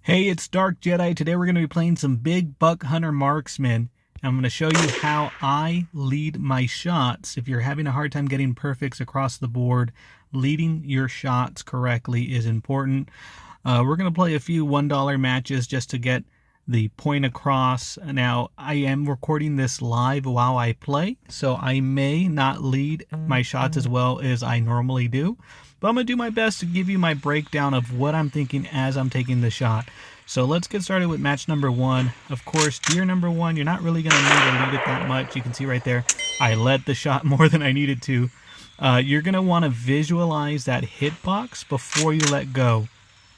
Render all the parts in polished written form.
Hey, it's Dark Jedi. Today we're going to be playing some big Buck Hunter Marksman. I'm going to show you how I lead my shots. If you're having a hard time getting perfects across the board, leading your shots correctly is important. We're going to play a few $1 matches just to get the point across. Now, I am recording this live while I play, so I may not lead my shots as well as I normally do. But I'm going to do my best to give you my breakdown of what I'm thinking as I'm taking the shot. So let's get started with match number one. Of course, deer number one, you're not really going to need to lead it that much. You can see right there, I led the shot more than I needed to. You're going to want to visualize that hitbox before you let go.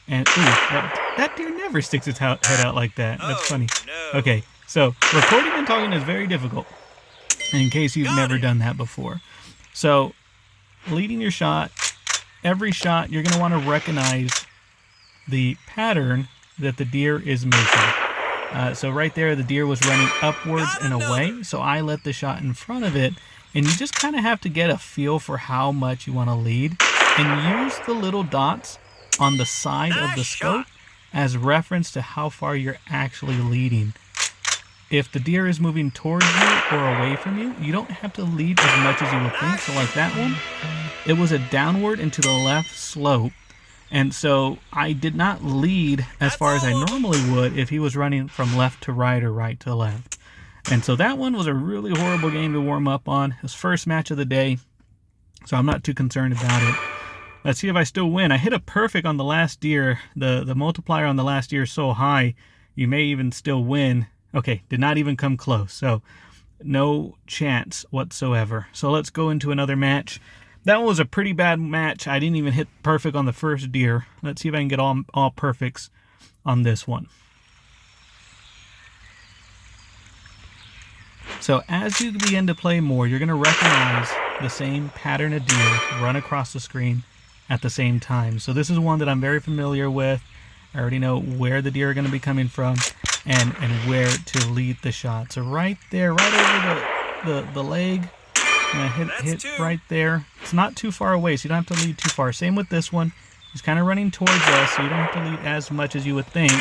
And ooh, that deer never sticks its head out like that. That's funny. No. Okay, so recording and talking is very difficult in case you've never done that before. So leading your shot, every shot you're going to want to recognize the pattern that the deer is making. So right there, the deer was running upwards and away, so I let the shot in front of it, and you just kind of have to get a feel for how much you want to lead and use the little dots on the side of the scope as reference to how far you're actually leading. If the deer is moving towards you or away from you, you don't have to lead as much as you would think. So like that one, it was a downward and to the left slope. And so I did not lead as far as I normally would if he was running from left to right or right to left. And so that one was a really horrible game to warm up on. His first match of the day, so I'm not too concerned about it. Let's see if I still win. I hit a perfect on the last deer. The multiplier on the last deer is so high, you may even still win. Okay, did not even come close. So no chance whatsoever. So let's go into another match. That one was a pretty bad match. I didn't even hit perfect on the first deer. Let's see if I can get all perfects on this one. So as you begin to play more, you're going to recognize the same pattern of deer run across the screen at the same time. So this is one that I'm very familiar with. I already know where the deer are going to be coming from and where to lead the shot. So right there, right over the leg, and I hit right there. It's not too far away, so you don't have to lead too far. Same with this one. He's kind of running towards us, so you don't have to lead as much as you would think.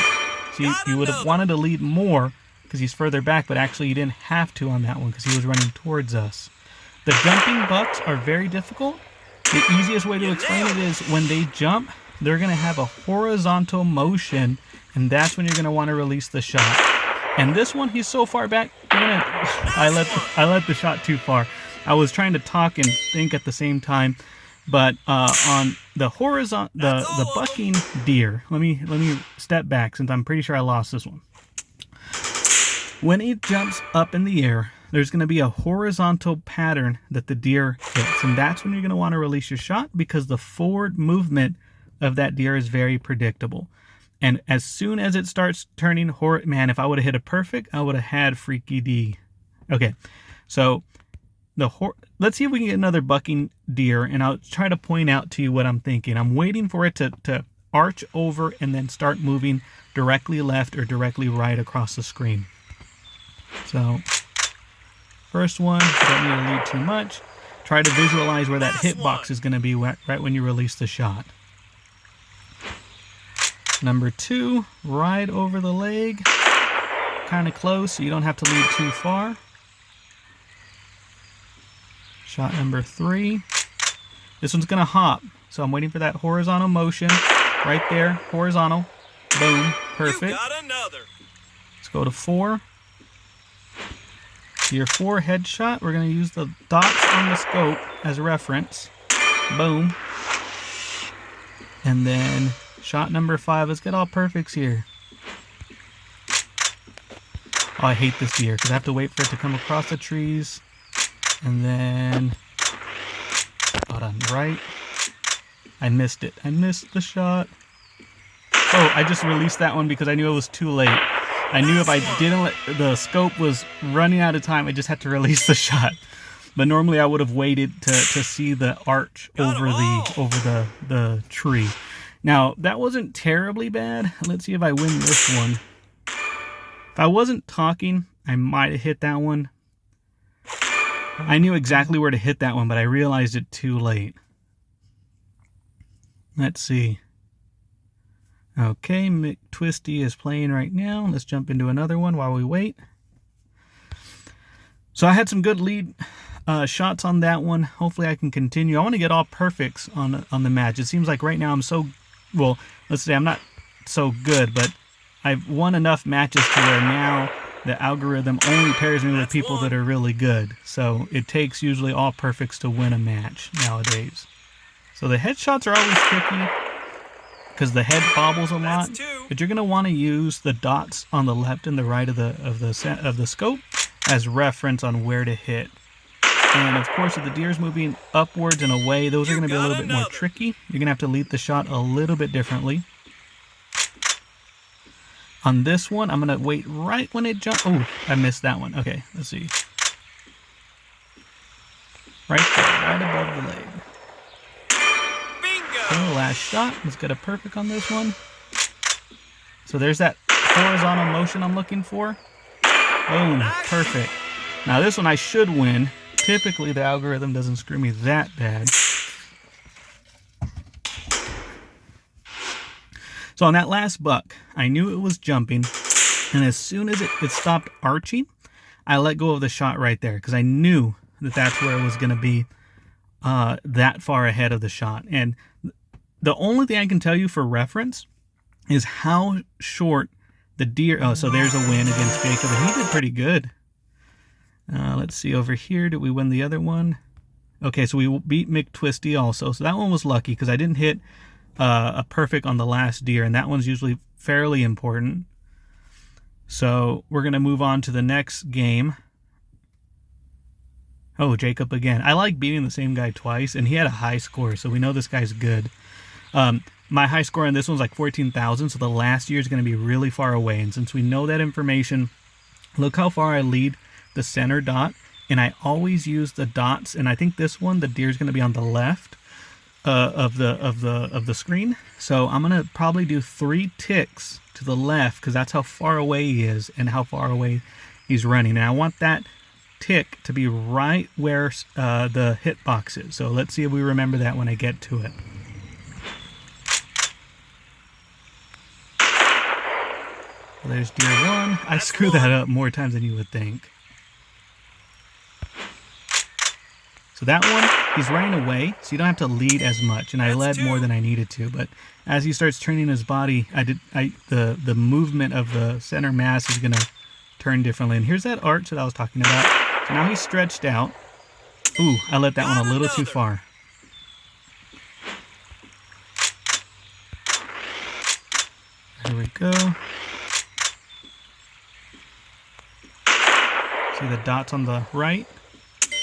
So you would have wanted to lead more because he's further back, but actually you didn't have to on that one because he was running towards us. The jumping bucks are very difficult. The easiest way to explain it is when they jump, they're going to have a horizontal motion, and that's when you're going to want to release the shot. And this one, he's so far back, I let the shot too far. I was trying to talk and think at the same time, but on the the bucking deer, let me step back since I'm pretty sure I lost this one. When he jumps up in the air, there's going to be a horizontal pattern that the deer hits, and that's when you're going to want to release your shot because the forward movement of that deer is very predictable. And as soon as it starts turning man, if I would have hit a perfect, I would have had Freaky D. Okay, so let's see if we can get another bucking deer, and I'll try to point out to you what I'm thinking. I'm waiting for it to arch over and then start moving directly left or directly right across the screen. So first one, you don't need to lead too much. Try to visualize where that hitbox is going to be right when you release the shot. Number two, right over the leg, kind of close, so you don't have to lead too far. Shot number three. This one's going to hop, so I'm waiting for that horizontal motion. Right there, horizontal. Boom, perfect. You got another. Let's go to four. Your four headshot, we're going to use the dots on the scope as a reference. Boom. And then shot number five. Let's get all perfects here. Oh, I hate this deer because I have to wait for it to come across the trees. And then, hold on, right. I missed it. I missed the shot. Oh, I just released that one because I knew it was too late. I knew if I didn't the scope was running out of time, I just had to release the shot. But normally I would have waited to see the arch over the tree. Now, that wasn't terribly bad. Let's see if I win this one. If I wasn't talking, I might have hit that one. I knew exactly where to hit that one, but I realized it too late. Let's see. Okay, McTwisty is playing right now. Let's jump into another one while we wait. So I had some good lead shots on that one. Hopefully I can continue. I want to get all perfects on the match. It seems like right now I'm so, well, let's say I'm not so good, but I've won enough matches to where now the algorithm only pairs me with people that are really good. So it takes usually all perfects to win a match nowadays. So the headshots are always tricky because the head bobbles a lot, but you're going to want to use the dots on the left and the right of the scope as reference on where to hit. And of course, if the deer's moving upwards and away, those are going to be a little bit more tricky. You're going to have to lead the shot a little bit differently. On this one, I'm going to wait right when it jumps. Oh, I missed that one. Okay, let's see. Right there, right above the leg. Okay, last shot. Let's get a perfect on this one. So there's that horizontal motion I'm looking for. Boom, perfect. Now this one I should win. Typically the algorithm doesn't screw me that bad. So on that last buck, I knew it was jumping, and as soon as it stopped arching, I let go of the shot right there because I knew that that's where it was going to be that far ahead of the shot. And the only thing I can tell you for reference is how short the deer... Oh, so there's a win against Jacob, and he did pretty good. Let's see over here. Did we win the other one? Okay, so we beat McTwisty also. So that one was lucky because I didn't hit a perfect on the last deer, and that one's usually fairly important. So we're going to move on to the next game. Oh, Jacob again. I like beating the same guy twice, and he had a high score, so we know this guy's good. My high score on this one's like 14,000, so the last year is going to be really far away. And since we know that information, look how far I lead the center dot, and I always use the dots. And I think this one, the deer's going to be on the left of the screen. So I'm going to probably do 3 ticks to the left because that's how far away he is and how far away he's running. And I want that tick to be right where the hitbox is. So let's see if we remember that when I get to it. There's deer 1. I screw that up more times than you would think. So that one, he's running away, so you don't have to lead as much. And I led more than I needed to, but as he starts turning his body, the movement of the center mass is going to turn differently. And here's that arch that I was talking about. So now he's stretched out. Ooh, I let that one a little too far. Here we go. See the dots on the right?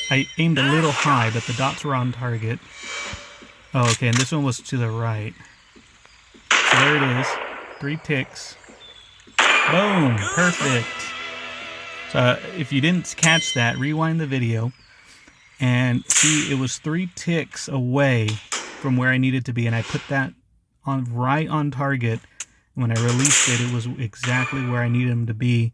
I aimed a little high, but the dots were on target. Oh, okay, and this one was to the right. So there it is. 3 ticks. Boom! Perfect! So if you didn't catch that, rewind the video and see it was 3 ticks away from where I needed to be, and I put that on right on target. When I released it, it was exactly where I needed him to be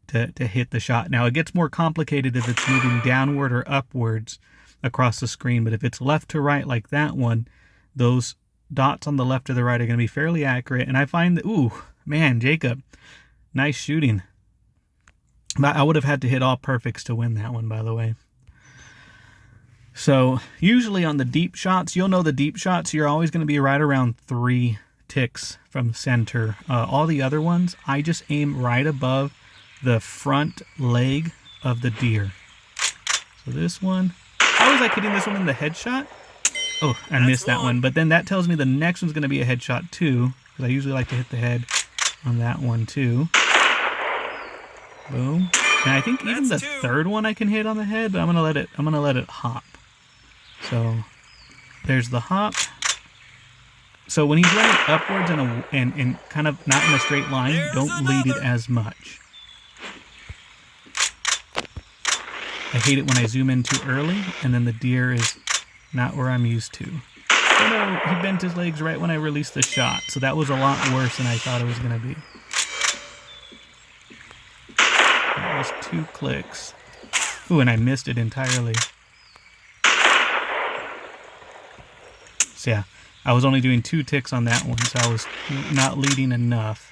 to hit the shot. Now, it gets more complicated if it's moving downward or upwards across the screen, but if it's left to right like that one, those dots on the left or the right are going to be fairly accurate. And I find that, ooh, man, Jacob, nice shooting. But I would have had to hit all perfects to win that one, by the way. So usually on the deep shots, you'll know the deep shots, you're always going to be right around 3 ticks from center. All the other ones, I just aim right above the front leg of the deer. So this one, I always like hitting this one in the headshot. Oh, I missed that one. But then that tells me the next one's going to be a headshot too, because I usually like to hit the head on that one too. Boom. And I think even the third one I can hit on the head, but I'm gonna let it hop. So there's the hop. So when he's running upwards and kind of not in a straight line, don't lead it as much. I hate it when I zoom in too early and then the deer is not where I'm used to. Oh no, he bent his legs right when I released the shot, so that was a lot worse than I thought it was going to be. That was 2 clicks. Ooh, and I missed it entirely. So yeah, I was only doing 2 ticks on that one, so I was not leading enough.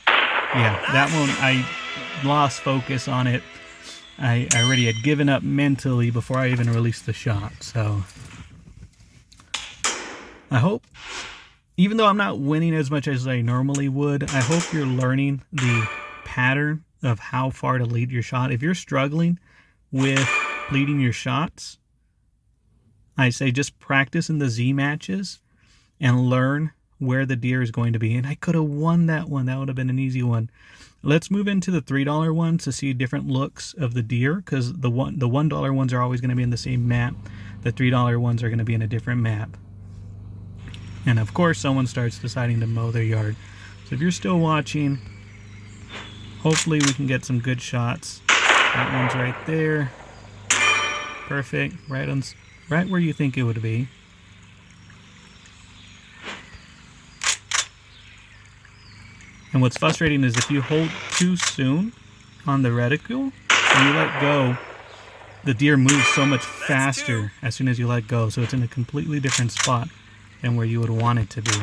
Yeah, that one I lost focus on it. I already had given up mentally before I even released the shot. So I hope, even though I'm not winning as much as I normally would, I hope you're learning the pattern of how far to lead your shot. If you're struggling with leading your shots, I say just practice in the Z matches and learn where the deer is going to be. And I could have won that one. That would have been an easy one. Let's move into the $3 ones to see different looks of the deer, because the $1 ones are always going to be in the same map. The $3 ones are going to be in a different map. And of course, someone starts deciding to mow their yard. So if you're still watching, hopefully we can get some good shots. That one's right there. Perfect. Right where you think it would be. And what's frustrating is if you hold too soon on the reticle and you let go, the deer moves so much faster as soon as you let go. So it's in a completely different spot than where you would want it to be. There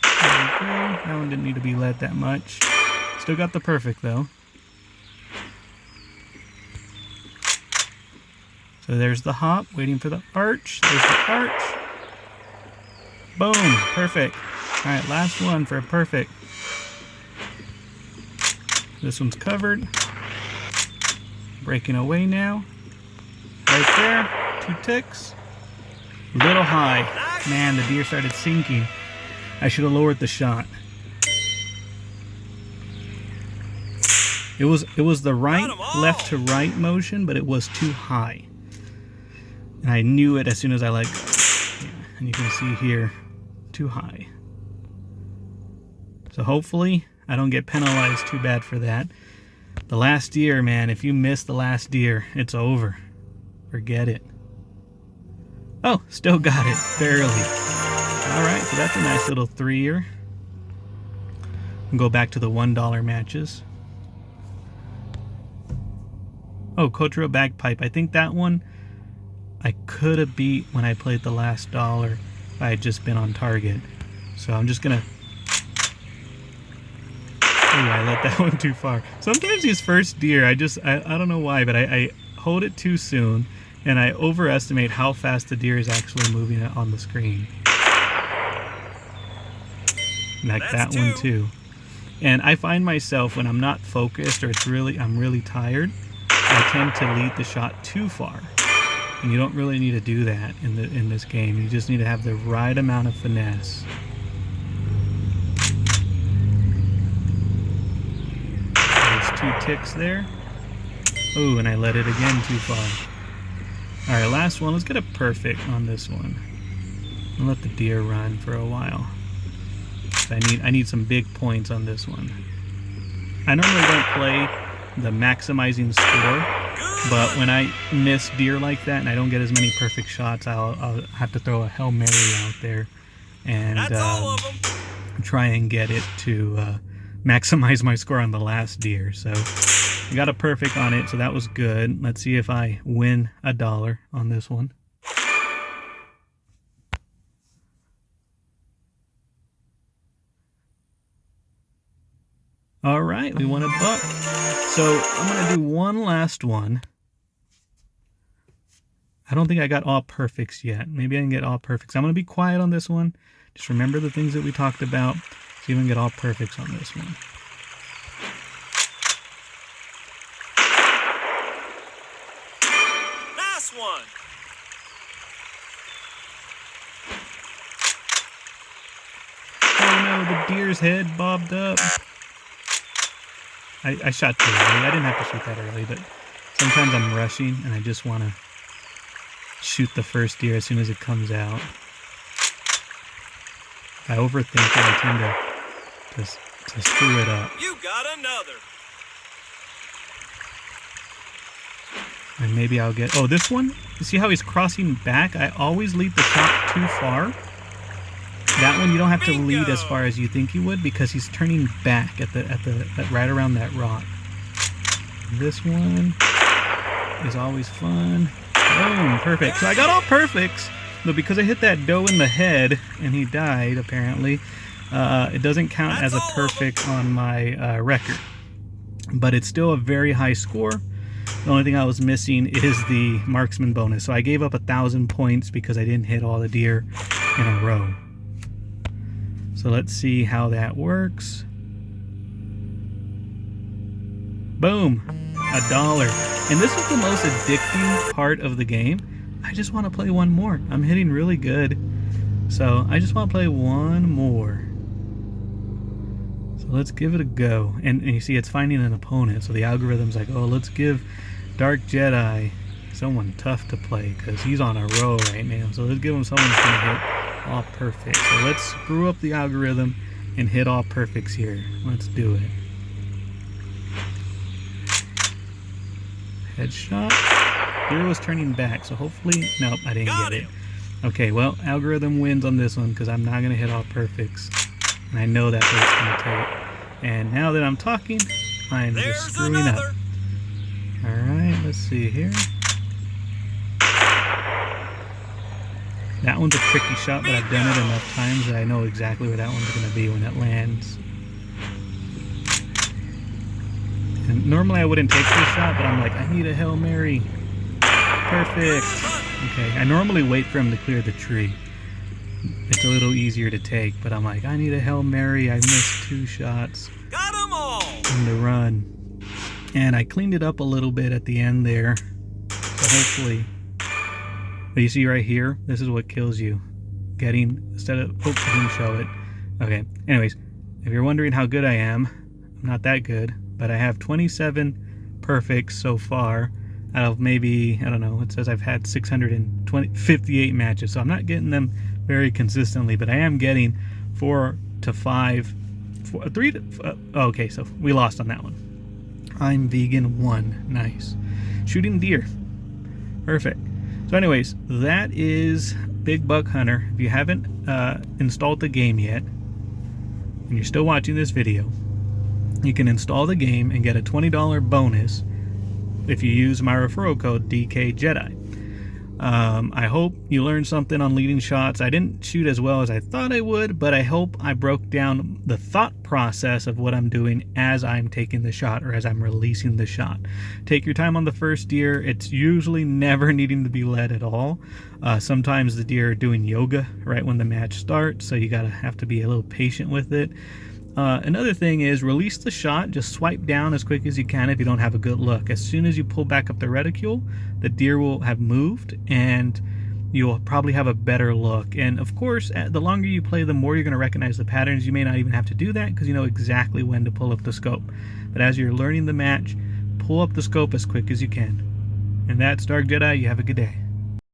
we go. That one didn't need to be led that much. Still got the perfect though. So there's the hop, waiting for the arch. There's the arch. Boom, perfect. All right, last one for a perfect. This one's covered. Breaking away now. Right there, 2 ticks. Little high. Man, the deer started sinking. I should have lowered the shot. It was the right, left to right motion, but it was too high. And I knew it as soon as I let go. Yeah, and you can see here, too high. So hopefully I don't get penalized too bad for that. The last deer, man, if you miss the last deer, it's over. Forget it. Oh, still got it, barely. Alright, so that's a nice little 3-year. Go back to the $1 matches. Oh, Cotro Bagpipe. I think that one I could have beat when I played the last dollar if I had just been on target. So I'm just gonna... Oh, I let that one too far. Sometimes these first deer, I don't know why, but I hold it too soon and I overestimate how fast the deer is actually moving it on the screen. Like that one too. And I find myself when I'm not focused or I'm really tired, I tend to lead the shot too far. And you don't really need to do that in this game. You just need to have the right amount of finesse. There's 2 ticks there. Oh, and I let it again too far. Alright, last one. Let's get a perfect on this one. I'll let the deer run for a while. I need some big points on this one. I normally don't play the maximizing score, but when I miss deer like that and I don't get as many perfect shots, I'll have to throw a Hail Mary out there and try and get it to maximize my score on the last deer. So I got a perfect on it, so that was good. Let's see if I win $1 on this one. All right, we won $1. So I'm gonna do one last one. I don't think I got all perfects yet. Maybe I can get all perfects. I'm gonna be quiet on this one. Just remember the things that we talked about. See if we can get all perfects on this one. Nice one. Oh no, the deer's head bobbed up. I shot too early. I didn't have to shoot that early, but sometimes I'm rushing and I just want to shoot the first deer as soon as it comes out. If I overthink it, I tend to screw it up. You got another. And maybe I'll get... Oh, this one? You see how he's crossing back? I always lead the shot too far. That one you don't have to lead as far as you think you would because he's turning back at right around that rock. This one is always fun. Boom, perfect. So I got all perfects, but because I hit that doe in the head and he died, apparently, it doesn't count as a perfect on my record. But it's still a very high score. The only thing I was missing is the marksman bonus. So I gave up 1,000 points because I didn't hit all the deer in a row. So let's see how that works. Boom, $1. And this is the most addicting part of the game. I just want to play one more. I'm hitting really good. So I just want to play one more. So let's give it a go. And you see it's finding an opponent. So the algorithm's like, oh, let's give Dark Jedi someone tough to play because he's on a row right now. So let's give him someone who's going to hit all perfect. So let's screw up the algorithm and hit all perfects here. Let's do it. Headshot. Deer was turning back, so hopefully... Nope, I didn't get it. Okay, well, algorithm wins on this one because I'm not going to hit all perfects. And I know that's what it's going to take. And now that I'm talking, I'm just screwing up. Alright, let's see here. That one's a tricky shot, but I've done it enough times that I know exactly where that one's going to be when it lands. And normally I wouldn't take this shot, but I'm like, I need a Hail Mary. Perfect. Okay, I normally wait for him to clear the tree. It's a little easier to take, but I'm like, I need a Hail Mary. I missed 2 shots. Got 'em all. In the run. And I cleaned it up a little bit at the end there. So hopefully... But you see right here, this is what kills you. Getting, instead of... Oh, I didn't show it. Okay, anyways, if you're wondering how good I am, I'm not that good. But I have 27 perfects so far out of maybe, I don't know, it says I've had 658 matches. So I'm not getting them very consistently, but I am getting 4 to 5, 3 to... okay, so we lost on that one. I'm vegan 1. Nice. Shooting deer. Perfect. So anyways, that is Big Buck Hunter. If you haven't installed the game yet, and you're still watching this video, you can install the game and get a $20 bonus if you use my referral code DKJedi. I hope you learned something on leading shots. I didn't shoot as well as I thought I would, but I hope I broke down the thought process of what I'm doing as I'm taking the shot or as I'm releasing the shot. Take your time on the first deer. It's usually never needing to be led at all. Sometimes the deer are doing yoga right when the match starts, so you have to be a little patient with it. Another thing is release the shot. Just swipe down as quick as you can if you don't have a good look. As soon as you pull back up the reticule, the deer will have moved and you'll probably have a better look. And of course, the longer you play, the more you're going to recognize the patterns. You may not even have to do that because you know exactly when to pull up the scope. But as you're learning the match, pull up the scope as quick as you can. And that's Dark Jedi. You have a good day.